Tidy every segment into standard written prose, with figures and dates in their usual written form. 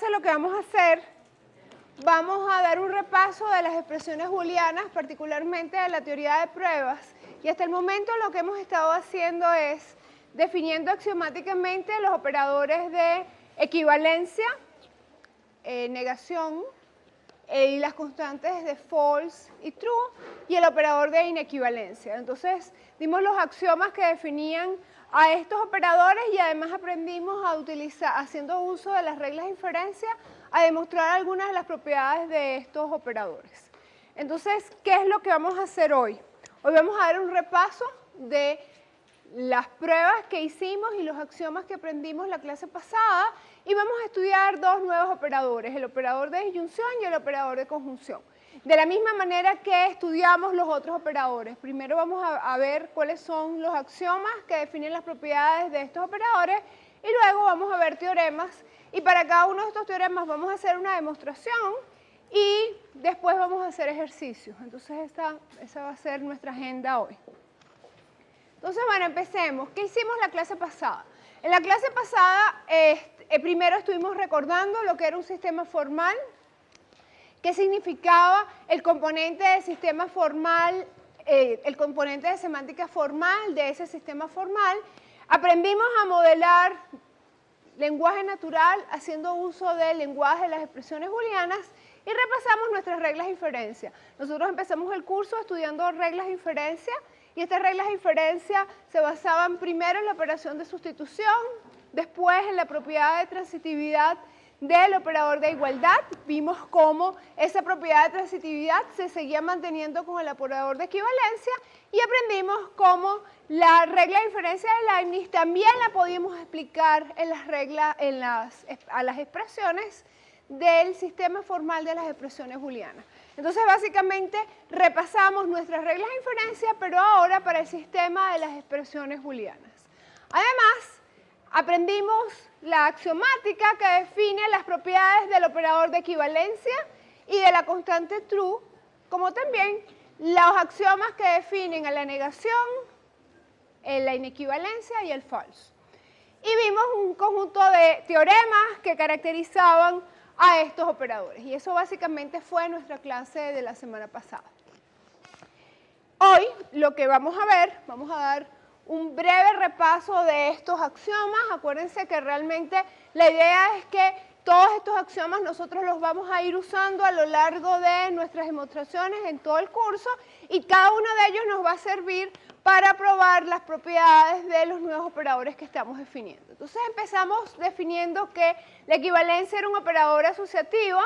Lo que vamos a hacer, vamos a dar un repaso de las expresiones booleanas, particularmente de la teoría de pruebas. Y hasta el momento lo que hemos estado haciendo es definiendo axiomáticamente los operadores de equivalencia, negación, y las constantes de false y true, y el operador de inequivalencia. Entonces, dimos los axiomas que definían a estos operadores y además aprendimos a utilizar, haciendo uso de las reglas de inferencia, a demostrar algunas de las propiedades de estos operadores. Entonces, ¿qué es lo que vamos a hacer hoy? Hoy vamos a dar un repaso de las pruebas que hicimos y los axiomas que aprendimos la clase pasada y vamos a estudiar dos nuevos operadores, el operador de disyunción y el operador de conjunción. De la misma manera que estudiamos los otros operadores. Primero vamos a ver cuáles son los axiomas que definen las propiedades de estos operadores y luego vamos a ver teoremas y para cada uno de estos teoremas vamos a hacer una demostración y después vamos a hacer ejercicios. Entonces esa va a ser nuestra agenda hoy. Entonces, bueno, empecemos. ¿Qué hicimos la clase pasada? En la clase pasada, primero estuvimos recordando lo que era un sistema formal, qué significaba el componente de sistema formal, el componente de semántica formal de ese sistema formal. Aprendimos a modelar lenguaje natural haciendo uso del lenguaje de las expresiones booleanas y repasamos nuestras reglas de inferencia. Nosotros empezamos el curso estudiando reglas de inferencia. Y estas reglas de inferencia se basaban primero en la operación de sustitución, después en la propiedad de transitividad del operador de igualdad. Vimos cómo esa propiedad de transitividad se seguía manteniendo con el operador de equivalencia y aprendimos cómo la regla de inferencia de Leibniz también la podíamos explicar en las reglas, a las expresiones del sistema formal de las expresiones booleanas. Entonces, básicamente, repasamos nuestras reglas de inferencia, pero ahora para el sistema de las expresiones booleanas. Además, aprendimos la axiomática que define las propiedades del operador de equivalencia y de la constante true, como también los axiomas que definen a la negación, la inequivalencia y el false. Y vimos un conjunto de teoremas que caracterizaban a estos operadores. Y eso básicamente fue nuestra clase de la semana pasada. Hoy lo que vamos a ver, vamos a dar un breve repaso de estos axiomas. Acuérdense que realmente la idea es que todos estos axiomas nosotros los vamos a ir usando a lo largo de nuestras demostraciones en todo el curso y cada uno de ellos nos va a servir para probar las propiedades de los nuevos operadores que estamos definiendo. Entonces empezamos definiendo que la equivalencia era un operador asociativo,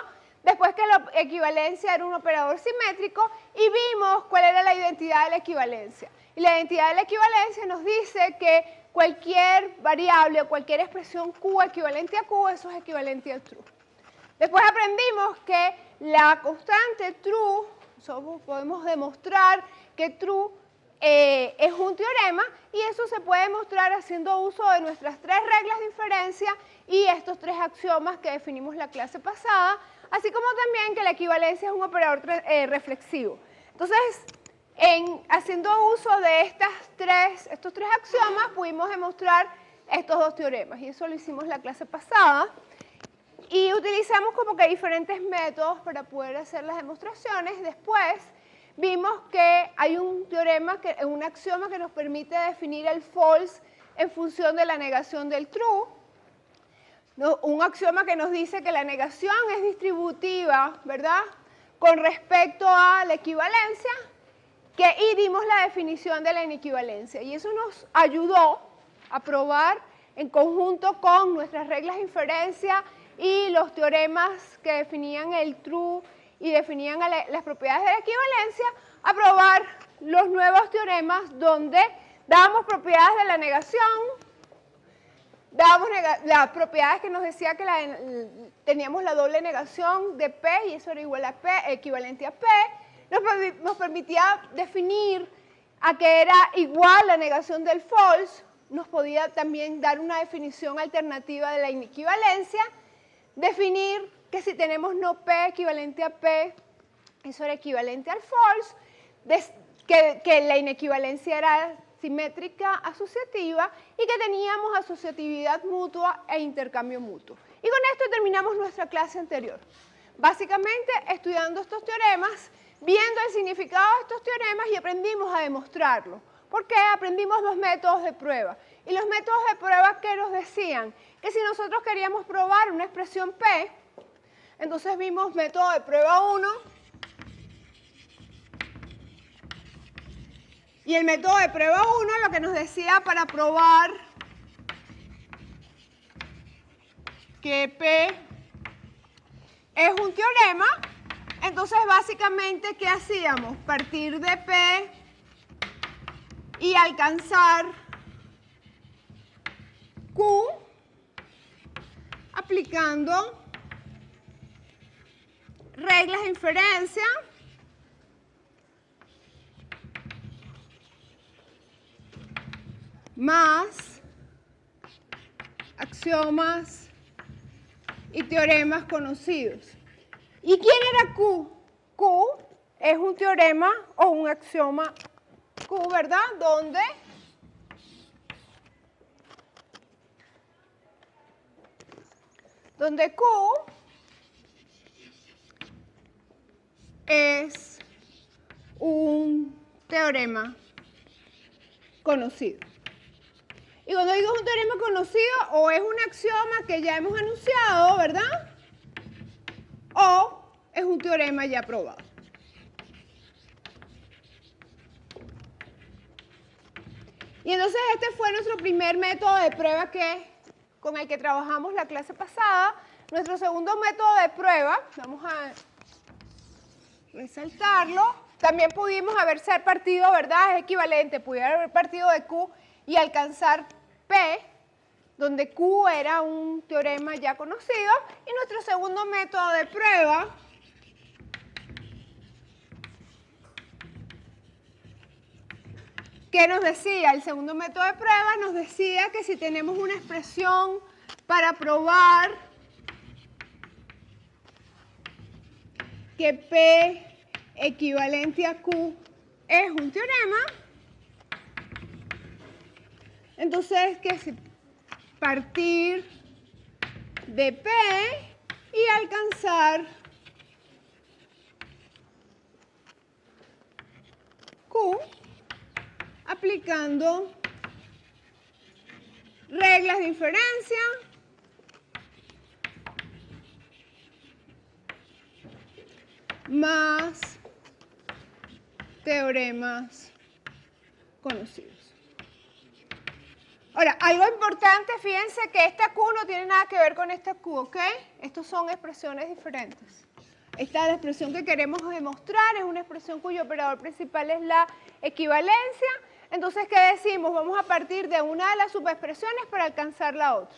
después que la equivalencia era un operador simétrico y vimos cuál era la identidad de la equivalencia. Y la identidad de la equivalencia nos dice que cualquier variable o cualquier expresión Q equivalente a Q, eso es equivalente a true. Después aprendimos que la constante true, podemos demostrar que true es un teorema y eso se puede demostrar haciendo uso de nuestras tres reglas de inferencia y estos tres axiomas que definimos la clase pasada, así como también que la equivalencia es un operador reflexivo. Entonces, haciendo uso de estos tres axiomas pudimos demostrar estos dos teoremas y eso lo hicimos la clase pasada y utilizamos como que diferentes métodos para poder hacer las demostraciones. Después vimos que hay un teorema, un axioma que nos permite definir el false en función de la negación del true. Un axioma que nos dice que la negación es distributiva, ¿verdad?, con respecto a la equivalencia, y dimos la definición de la inequivalencia. Y eso nos ayudó a probar en conjunto con nuestras reglas de inferencia y los teoremas que definían el true y definían las propiedades de la equivalencia, a probar los nuevos teoremas donde dábamos propiedades de la negación, dábamos las propiedades que nos decía que teníamos la doble negación de P y eso era igual a P, equivalente a P, nos permitía definir a que era igual la negación del false, nos podía también dar una definición alternativa de la inequivalencia, definir que si tenemos no P equivalente a P, eso era equivalente al false, que la inequivalencia era simétrica asociativa y que teníamos asociatividad mutua e intercambio mutuo. Y con esto terminamos nuestra clase anterior. Básicamente, estudiando estos teoremas, viendo el significado de estos teoremas y aprendimos a demostrarlo. ¿Por qué? Aprendimos los métodos de prueba. Y los métodos de prueba, ¿qué nos decían? Que si nosotros queríamos probar una expresión P, entonces vimos método de prueba 1, y el método de prueba 1 lo que nos decía para probar que P es un teorema, entonces básicamente, ¿qué hacíamos? Partir de P y alcanzar Q aplicando reglas de inferencia más axiomas y teoremas conocidos. ¿Y quién era Q? Q es un teorema o un axioma Q, ¿verdad? Donde Q es un teorema conocido. Y cuando digo un teorema conocido, o es un axioma que ya hemos anunciado, ¿verdad? O es un teorema ya probado. Y entonces este fue nuestro primer método de prueba con el que trabajamos la clase pasada. Nuestro segundo método de prueba, vamos a resaltarlo, también pudimos haber ser partido, ¿verdad? Es equivalente, pudiera haber partido de Q y alcanzar P, donde Q era un teorema ya conocido. Y nuestro segundo método de prueba ¿qué nos decía? El segundo método de prueba nos decía que si tenemos una expresión para probar que P equivalente a Q es un teorema, entonces que si partir de P y alcanzar Q aplicando reglas de inferencia más teoremas conocidos. Ahora, algo importante, fíjense que esta Q no tiene nada que ver con esta Q, ¿ok? Estos son expresiones diferentes. Esta es la expresión que queremos demostrar, es una expresión cuyo operador principal es la equivalencia. Entonces, ¿qué decimos? Vamos a partir de una de las subexpresiones para alcanzar la otra.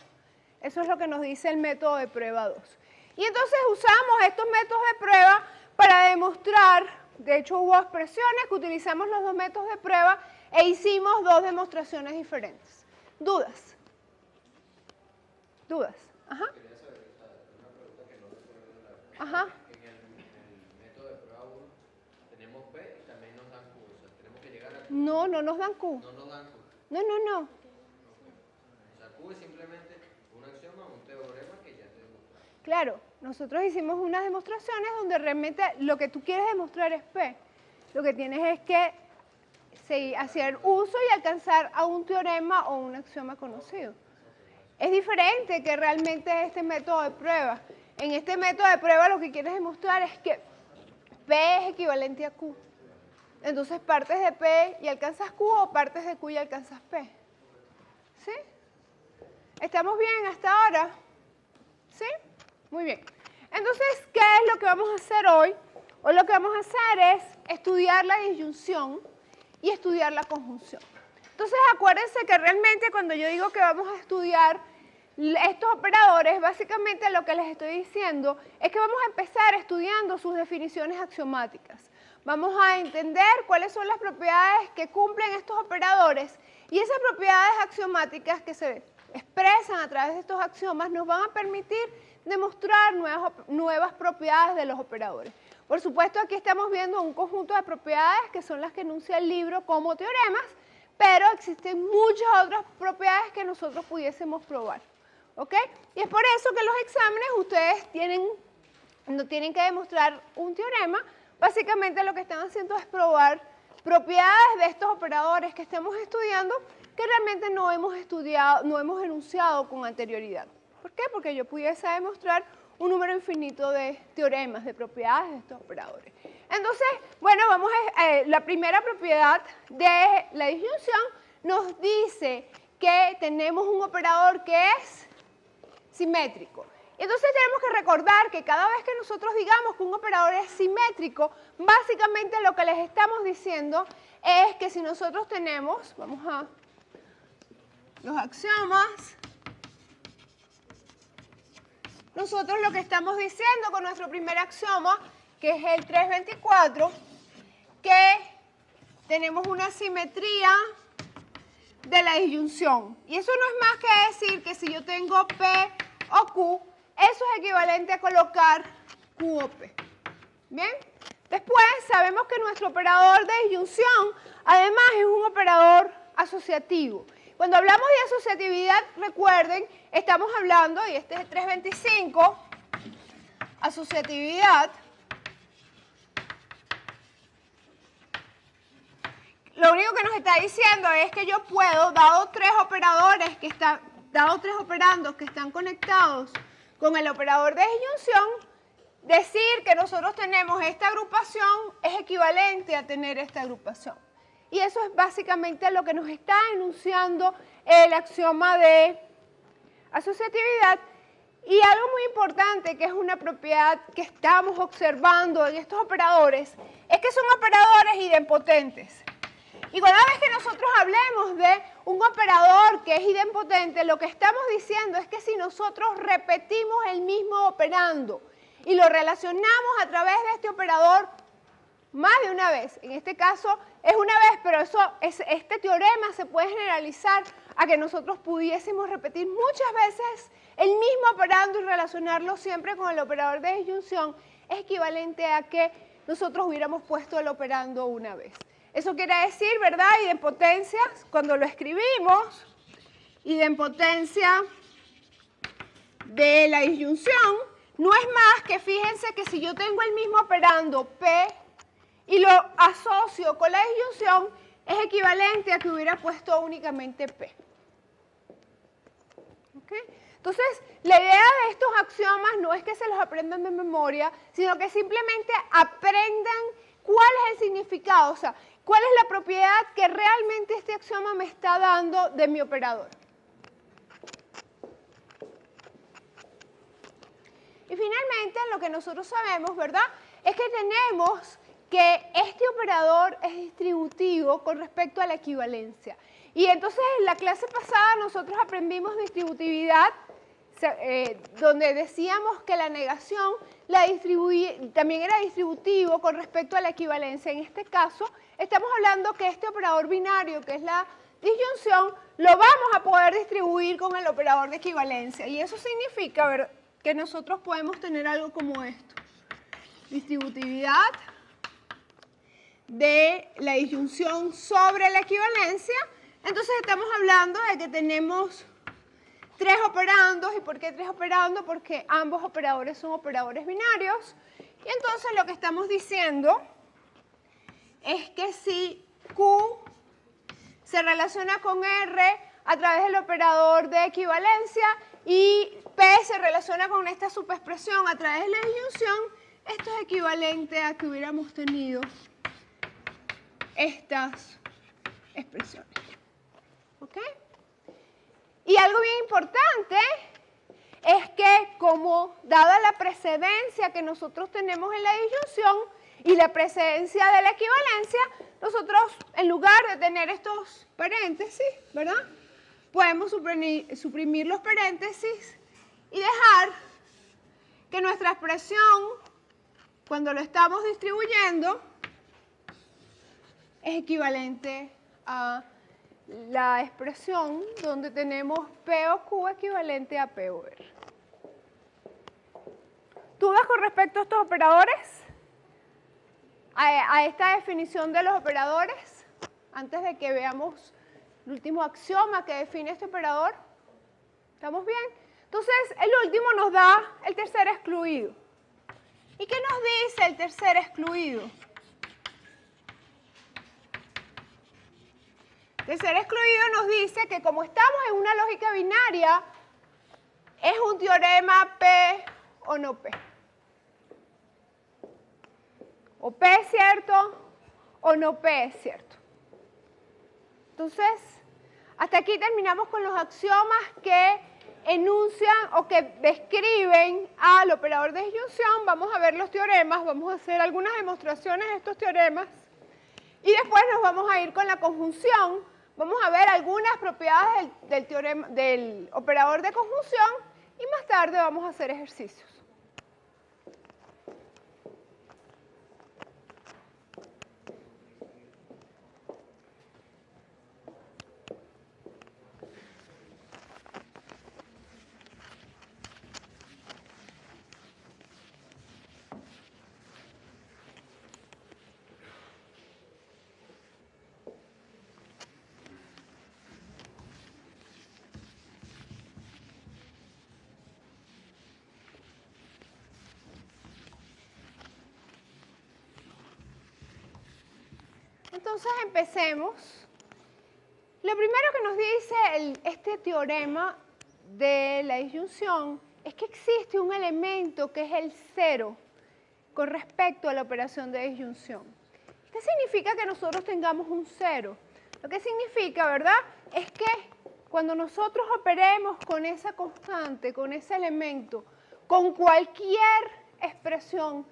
Eso es lo que nos dice el método de prueba 2. Y entonces usamos estos métodos de prueba para demostrar, de hecho hubo expresiones que utilizamos los dos métodos de prueba e hicimos dos demostraciones diferentes. ¿Dudas? ¿Dudas? Ajá. Quería saber, una pregunta que no recuerdo Ajá. En el método de prueba 1 tenemos P y también nos dan Q. O sea, tenemos que llegar a Q. No, no nos dan Q. No nos dan Q. No, no, no. O sea, Q es simplemente un axioma, un teorema que ya te demostramos. Claro, nosotros hicimos unas demostraciones donde realmente lo que tú quieres demostrar es P. Lo que tienes es que hacer uso y alcanzar a un teorema o un axioma conocido. Es diferente que realmente este método de prueba. En este método de prueba lo que quieres demostrar es que P es equivalente a Q. Entonces partes de P y alcanzas Q o partes de Q y alcanzas P. ¿Sí? ¿Estamos bien hasta ahora? ¿Sí? Muy bien. Entonces, ¿qué es lo que vamos a hacer hoy? Hoy lo que vamos a hacer es estudiar la disyunción y estudiar la conjunción. Entonces, acuérdense que realmente cuando yo digo que vamos a estudiar estos operadores, básicamente lo que les estoy diciendo es que vamos a empezar estudiando sus definiciones axiomáticas. Vamos a entender cuáles son las propiedades que cumplen estos operadores y esas propiedades axiomáticas que se expresan a través de estos axiomas nos van a permitir demostrar nuevas propiedades de los operadores. Por supuesto, aquí estamos viendo un conjunto de propiedades que son las que enuncia el libro como teoremas, pero existen muchas otras propiedades que nosotros pudiésemos probar. ¿Ok? Y es por eso que en los exámenes ustedes no tienen que demostrar un teorema. Básicamente lo que están haciendo es probar propiedades de estos operadores que estamos estudiando que realmente no hemos estudiado, no hemos enunciado con anterioridad. ¿Por qué? Porque yo pudiese demostrar un número infinito de teoremas, de propiedades de estos operadores. Entonces, bueno, vamos a la primera propiedad de la disyunción nos dice que tenemos un operador que es simétrico. Y entonces tenemos que recordar que cada vez que nosotros digamos que un operador es simétrico, básicamente lo que les estamos diciendo es que si nosotros tenemos, vamos a los axiomas, nosotros lo que estamos diciendo con nuestro primer axioma, que es el 324, que tenemos una simetría de la disyunción. Y eso no es más que decir que si yo tengo P o Q, eso es equivalente a colocar Q o P. ¿Bien? Después sabemos que nuestro operador de disyunción además es un operador asociativo. Cuando hablamos de asociatividad, recuerden, estamos hablando, y este es el 325, asociatividad. Lo único que nos está diciendo es que yo puedo, dado tres operandos que están conectados con el operador de disyunción, decir que nosotros tenemos esta agrupación es equivalente a tener esta agrupación. Y eso es básicamente lo que nos está enunciando el axioma de asociatividad. Y algo muy importante, que es una propiedad que estamos observando en estos operadores, es que son operadores idempotentes. Y cada vez que nosotros hablemos de un operador que es idempotente, lo que estamos diciendo es que si nosotros repetimos el mismo operando y lo relacionamos a través de este operador más de una vez, en este caso es una vez, pero este teorema se puede generalizar a que nosotros pudiésemos repetir muchas veces el mismo operando y relacionarlo siempre con el operador de disyunción, es equivalente a que nosotros hubiéramos puesto el operando una vez. Eso quiere decir, ¿verdad? Idempotencia, cuando lo escribimos, idempotencia de la disyunción, no es más que, fíjense que si yo tengo el mismo operando P y lo asocio con la disyunción, es equivalente a que hubiera puesto únicamente P. ¿Okay? Entonces, la idea de estos axiomas no es que se los aprendan de memoria, sino que simplemente aprendan cuál es el significado, o sea, cuál es la propiedad que realmente este axioma me está dando de mi operador. Y finalmente, lo que nosotros sabemos, ¿verdad?, es que tenemos que este operador es distributivo con respecto a la equivalencia. Y entonces en la clase pasada nosotros aprendimos distributividad, donde decíamos que la negación también era distributivo con respecto a la equivalencia. En este caso, estamos hablando que este operador binario, que es la disyunción, lo vamos a poder distribuir con el operador de equivalencia. Y eso significa, ¿verdad?, que nosotros podemos tener algo como esto. Distributividad de la disyunción sobre la equivalencia. Entonces estamos hablando de que tenemos tres operandos. ¿Y por qué tres operandos? Porque ambos operadores son operadores binarios. Y entonces lo que estamos diciendo es que si Q se relaciona con R a través del operador de equivalencia y P se relaciona con esta subexpresión a través de la disyunción, esto es equivalente a que hubiéramos tenido estas expresiones. ¿Ok? Y algo bien importante es que, como dada la precedencia que nosotros tenemos en la disyunción y la precedencia de la equivalencia, nosotros, en lugar de tener estos paréntesis, ¿verdad?, podemos suprimir los paréntesis y dejar que nuestra expresión, cuando lo estamos distribuyendo, es equivalente a la expresión donde tenemos P o Q equivalente a P o R. ¿Dudas con respecto a estos operadores? A esta definición de los operadores, antes de que veamos el último axioma que define este operador. ¿Estamos bien? Entonces, el último nos da el tercer excluido. ¿Y qué nos dice el tercer excluido? El tercer excluido nos dice que como estamos en una lógica binaria, es un teorema P o no P. O P es cierto o no P es cierto. Entonces, hasta aquí terminamos con los axiomas que enuncian o que describen al operador de disyunción. Vamos a ver los teoremas, vamos a hacer algunas demostraciones de estos teoremas y después nos vamos a ir con la conjunción. Vamos a ver algunas propiedades del teorema, del operador de conjunción y más tarde vamos a hacer ejercicios. Entonces empecemos. Lo primero que nos dice este teorema de la disyunción es que existe un elemento que es el cero con respecto a la operación de disyunción. ¿Qué significa que nosotros tengamos un cero? Lo que significa, ¿verdad?, es que cuando nosotros operemos con esa constante, con ese elemento, con cualquier expresión,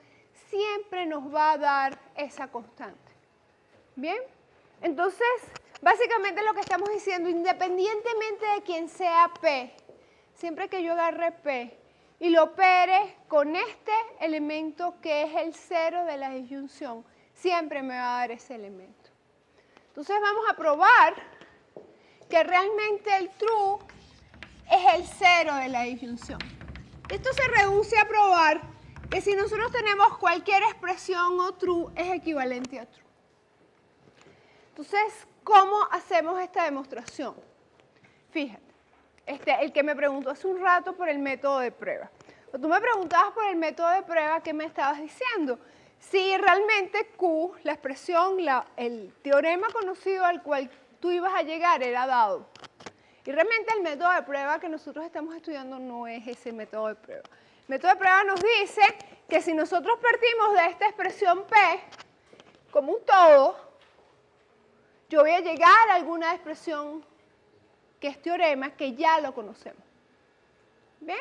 siempre nos va a dar esa constante. ¿Bien? Entonces, básicamente lo que estamos diciendo, independientemente de quién sea P, siempre que yo agarre P y lo opere con este elemento que es el cero de la disyunción, siempre me va a dar ese elemento. Entonces vamos a probar que realmente el true es el cero de la disyunción. Esto se reduce a probar que si nosotros tenemos cualquier expresión o true, es equivalente a true. Entonces, ¿cómo hacemos esta demostración? Fíjate, el que me preguntó hace un rato por el método de prueba. Cuando tú me preguntabas por el método de prueba, ¿qué me estabas diciendo? Si realmente Q, la expresión, el teorema conocido al cual tú ibas a llegar era dado. Y realmente el método de prueba que nosotros estamos estudiando no es ese método de prueba. El método de prueba nos dice que si nosotros partimos de esta expresión P como un todo, yo voy a llegar a alguna expresión que es teorema, que ya lo conocemos. ¿Bien?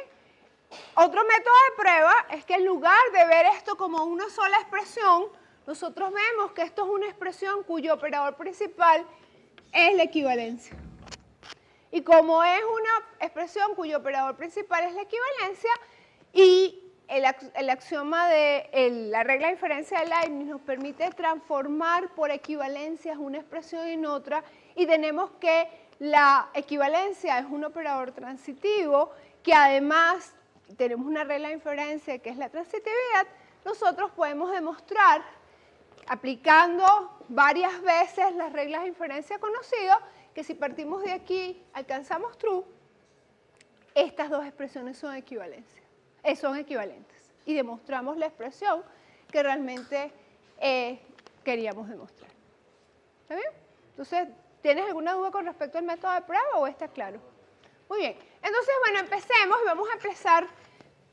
Otro método de prueba es que en lugar de ver esto como una sola expresión, nosotros vemos que esto es una expresión cuyo operador principal es la equivalencia. Y como es una expresión cuyo operador principal es la equivalencia y el axioma de la regla de inferencia de Leibniz nos permite transformar por equivalencias una expresión en otra y tenemos que la equivalencia es un operador transitivo que además tenemos una regla de inferencia que es la transitividad, nosotros podemos demostrar aplicando varias veces las reglas de inferencia conocidas que si partimos de aquí alcanzamos true, estas dos expresiones son equivalentes y demostramos la expresión que realmente queríamos demostrar. ¿Está bien? Entonces, ¿tienes alguna duda con respecto al método de prueba o está claro? Muy bien. Entonces, bueno, empecemos y vamos a empezar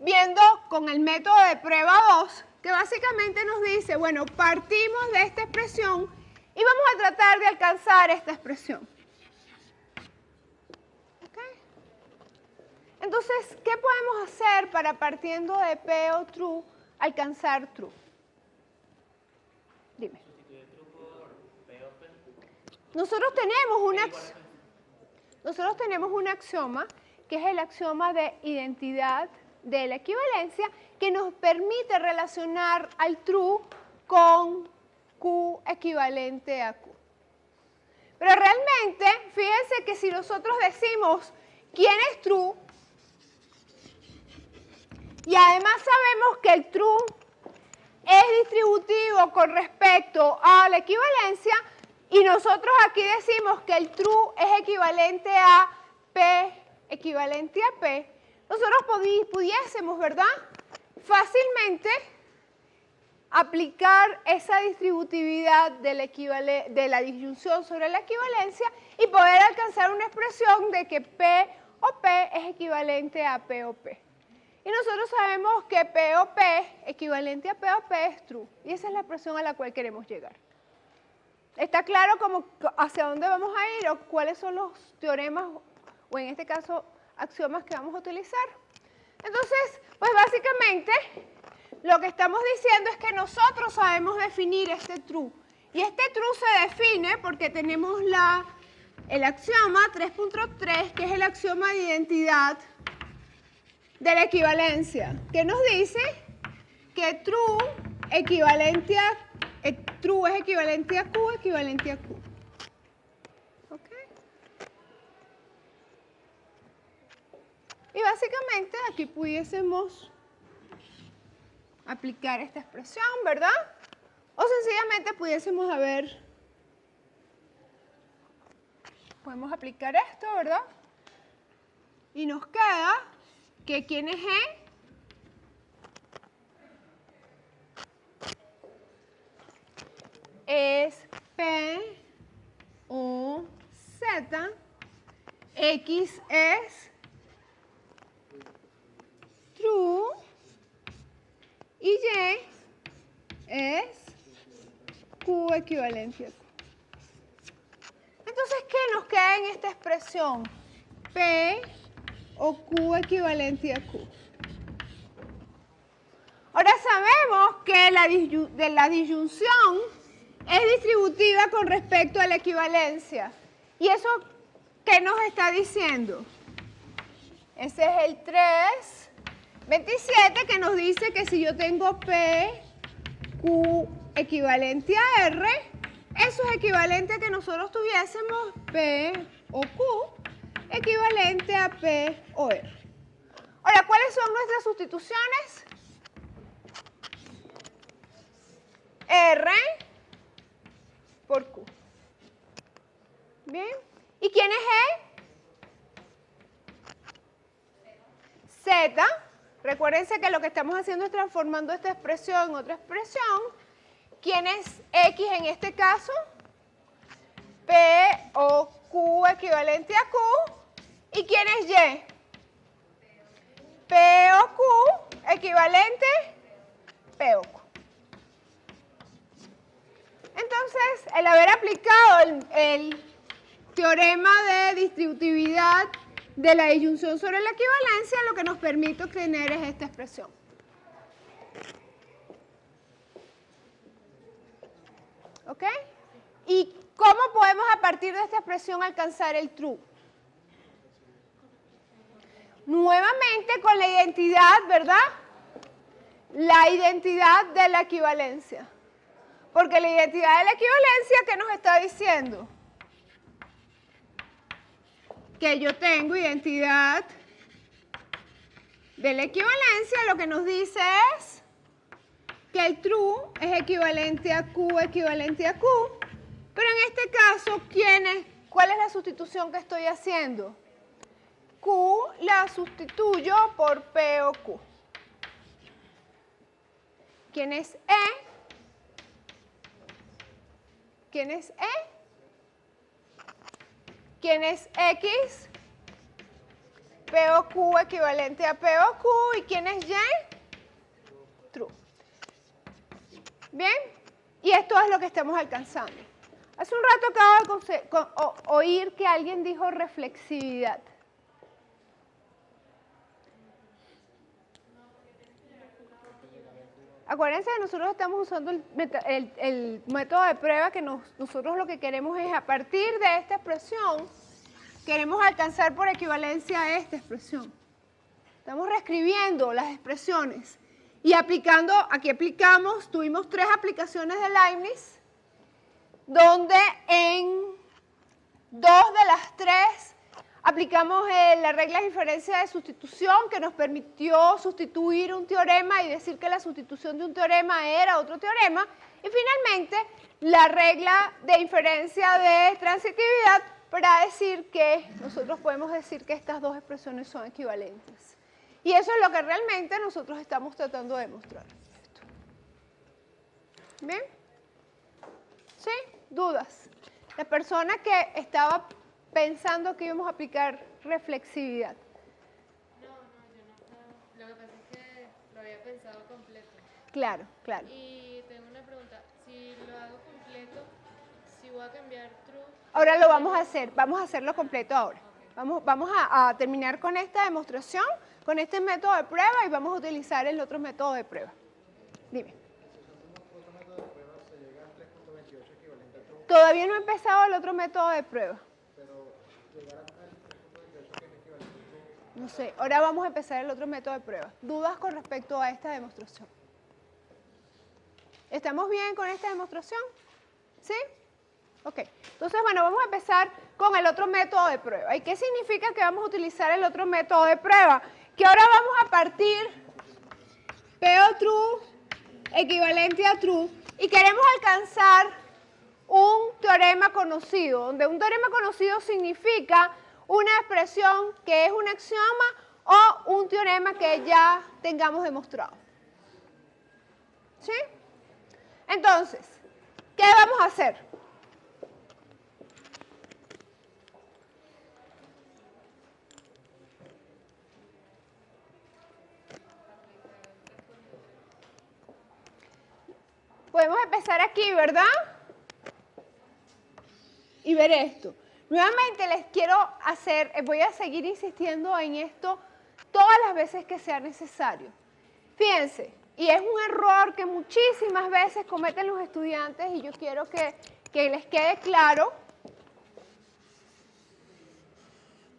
viendo con el método de prueba 2, que básicamente nos dice, bueno, partimos de esta expresión y vamos a tratar de alcanzar esta expresión. Entonces, ¿qué podemos hacer para partiendo de P o true, alcanzar true? Dime. ¿Sustituye true por P o P? Nosotros tenemos un axioma, que es el axioma de identidad de la equivalencia, que nos permite relacionar al true con Q equivalente a Q. Pero realmente, fíjense que si nosotros decimos quién es true, y además sabemos que el true es distributivo con respecto a la equivalencia y nosotros aquí decimos que el true es equivalente a P equivalente a P, nosotros pudiésemos, ¿verdad?, fácilmente aplicar esa distributividad de la disyunción sobre la equivalencia y poder alcanzar una expresión de que P o P es equivalente a P o P. Y nosotros sabemos que P o P equivalente a P o P es true. Y esa es la expresión a la cual queremos llegar. ¿Está claro hacia dónde vamos a ir o cuáles son los teoremas o en este caso axiomas que vamos a utilizar? Entonces, pues básicamente lo que estamos diciendo es que nosotros sabemos definir este true. Y este true se define porque tenemos el axioma 3.3, que es el axioma de identidad de la equivalencia, que nos dice que true es equivalente a Q equivalente a Q. ¿Ok? Y básicamente aquí pudiésemos aplicar esta expresión, ¿verdad? O sencillamente podemos aplicar esto, ¿verdad? Y nos queda que ¿quién es E? Es P o Z, X es true y Y es Q equivalente a Q. Entonces, ¿qué nos queda en esta expresión? P o Q equivalente a Q. Ahora sabemos que la disyunción es distributiva con respecto a la equivalencia. ¿Y eso qué nos está diciendo? Ese es el 3.27 que nos dice que si yo tengo P, Q equivalente a R, eso es equivalente a que nosotros tuviésemos P o Q equivalente a P o R. Ahora, ¿cuáles son nuestras sustituciones? R por Q. Bien. ¿Y quién es E? Z. Recuérdense que lo que estamos haciendo es transformando esta expresión en otra expresión. ¿Quién es X en este caso? P o Q equivalente a Q. ¿Y quién es Y? P o Q equivalente P o Q. Entonces, el haber aplicado el teorema de distributividad de la disyunción sobre la equivalencia, lo que nos permite obtener es esta expresión. ¿Ok? ¿Y cómo podemos a partir de esta expresión alcanzar el true? Nuevamente con la identidad, ¿verdad? La identidad de la equivalencia. Porque la identidad de la equivalencia, ¿qué nos está diciendo? Que yo tengo identidad de la equivalencia, lo que nos dice es que el true es equivalente a Q equivalente a Q. Pero en este caso, ¿cuál es la sustitución que estoy haciendo? Q la sustituyo por P o Q. ¿Quién es E? ¿Quién es E? ¿Quién es X? P o Q equivalente a P o Q. ¿Y quién es Y? True. ¿Bien? Y esto es lo que estamos alcanzando. Hace un rato acabo de oír que alguien dijo reflexividad. Acuérdense que nosotros estamos usando el método de prueba que nosotros lo que queremos es a partir de esta expresión, queremos alcanzar por equivalencia a esta expresión. Estamos reescribiendo las expresiones y tuvimos 3 aplicaciones de Leibniz, donde en 2 de las 3 aplicamos la regla de inferencia de sustitución que nos permitió sustituir un teorema y decir que la sustitución de un teorema era otro teorema. Y finalmente, la regla de inferencia de transitividad para decir que nosotros podemos decir que estas dos expresiones son equivalentes. Y eso es lo que realmente nosotros estamos tratando de demostrar. ¿Bien? ¿Sí? ¿Dudas? La persona que estaba pensando que íbamos a aplicar reflexividad. No, yo no estaba. Lo que pasa es que lo había pensado completo. Claro, claro. Y tengo una pregunta. Si lo hago completo, si voy a cambiar true. Ahora lo vamos a hacer. Vamos a hacerlo completo ahora. Vamos a terminar con esta demostración, con este método de prueba y vamos a utilizar el otro método de prueba. Dime. Todavía no he empezado el otro método de prueba. No sé, ahora vamos a empezar el otro método de prueba. ¿Dudas con respecto a esta demostración? ¿Estamos bien con esta demostración? ¿Sí? Ok. Entonces, bueno, vamos a empezar con el otro método de prueba. ¿Y qué significa que vamos a utilizar el otro método de prueba? Que ahora vamos a partir PO true equivalente a true y queremos alcanzar un teorema conocido, donde un teorema conocido significa una expresión que es un axioma o un teorema que ya tengamos demostrado. ¿Sí? Entonces, ¿qué vamos a hacer? Podemos empezar aquí, ¿verdad? Y ver esto. Nuevamente les quiero voy a seguir insistiendo en esto todas las veces que sea necesario. Fíjense, y es un error que muchísimas veces cometen los estudiantes y yo quiero que les quede claro.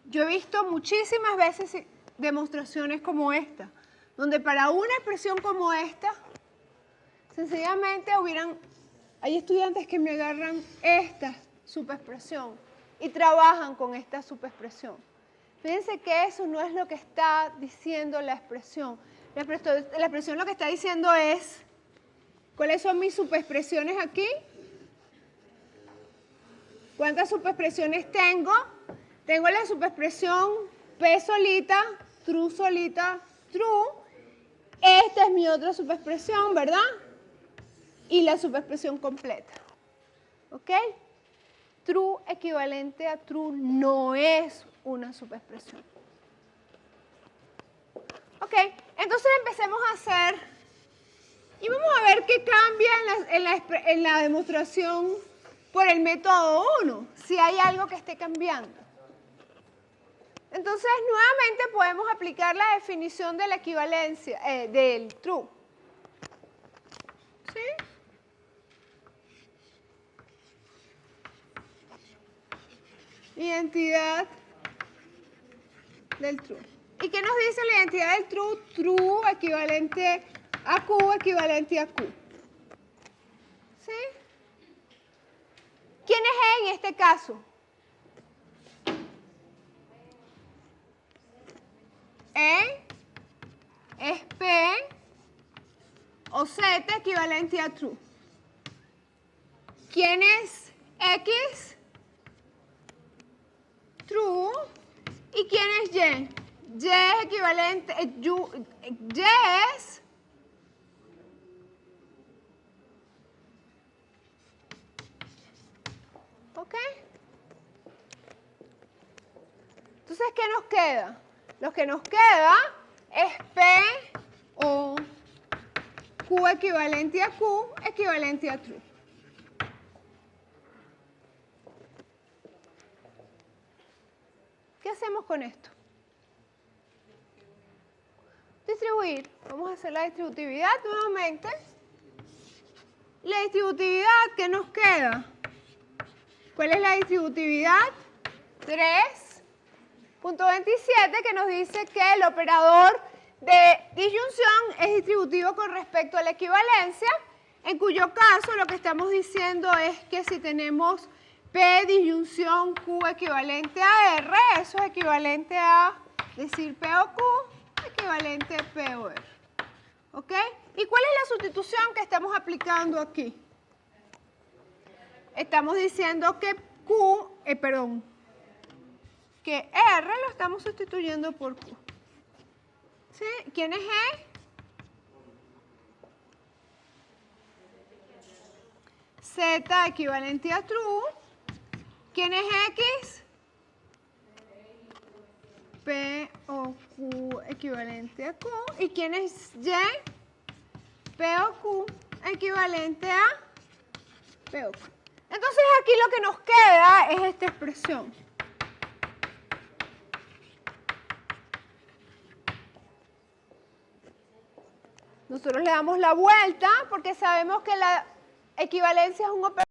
Yo he visto muchísimas veces demostraciones como esta, donde para una expresión como esta, sencillamente hay estudiantes que me agarran esta subexpresión y trabajan con esta subexpresión. Fíjense que eso no es lo que está diciendo la expresión. La expresión lo que está diciendo es, ¿cuáles son mis subexpresiones aquí? ¿Cuántas subexpresiones tengo? Tengo la subexpresión P solita, true. Esta es mi otra subexpresión, ¿verdad? Y la subexpresión completa. ¿Ok? True equivalente a true no es una subexpresión. Ok, entonces empecemos a hacer y vamos a ver qué cambia en la demostración por el método 1, si hay algo que esté cambiando. Entonces, nuevamente podemos aplicar la definición de la equivalencia del true. ¿Sí? Identidad del true. ¿Y qué nos dice la identidad del true? True equivalente a Q equivalente a Q. ¿Sí? ¿Quién es E en este caso? E es P o Z equivalente a true. ¿Quién es X? True. ¿Y quién es Y? Y es equivalente, Y es ¿ok? Entonces, ¿qué nos queda? Lo que nos queda es P o Q equivalente a Q equivalente a true. ¿Qué hacemos con esto? Distribuir. Vamos a hacer la distributividad nuevamente. La distributividad, ¿qué nos queda? ¿Cuál es la distributividad? 3.27, que nos dice que el operador de disyunción es distributivo con respecto a la equivalencia, en cuyo caso lo que estamos diciendo es que si tenemos P disyunción Q equivalente a R, eso es equivalente a decir P o Q equivalente a P o R. ¿Ok? ¿Y cuál es la sustitución que estamos aplicando aquí? Estamos diciendo que que R lo estamos sustituyendo por Q. ¿Sí? ¿Quién es E? Z equivalente a true. ¿Quién es X? P o Q equivalente a Q. ¿Y quién es Y? P o Q equivalente a P o Q. Entonces aquí lo que nos queda es esta expresión. Nosotros le damos la vuelta porque sabemos que la equivalencia es un operador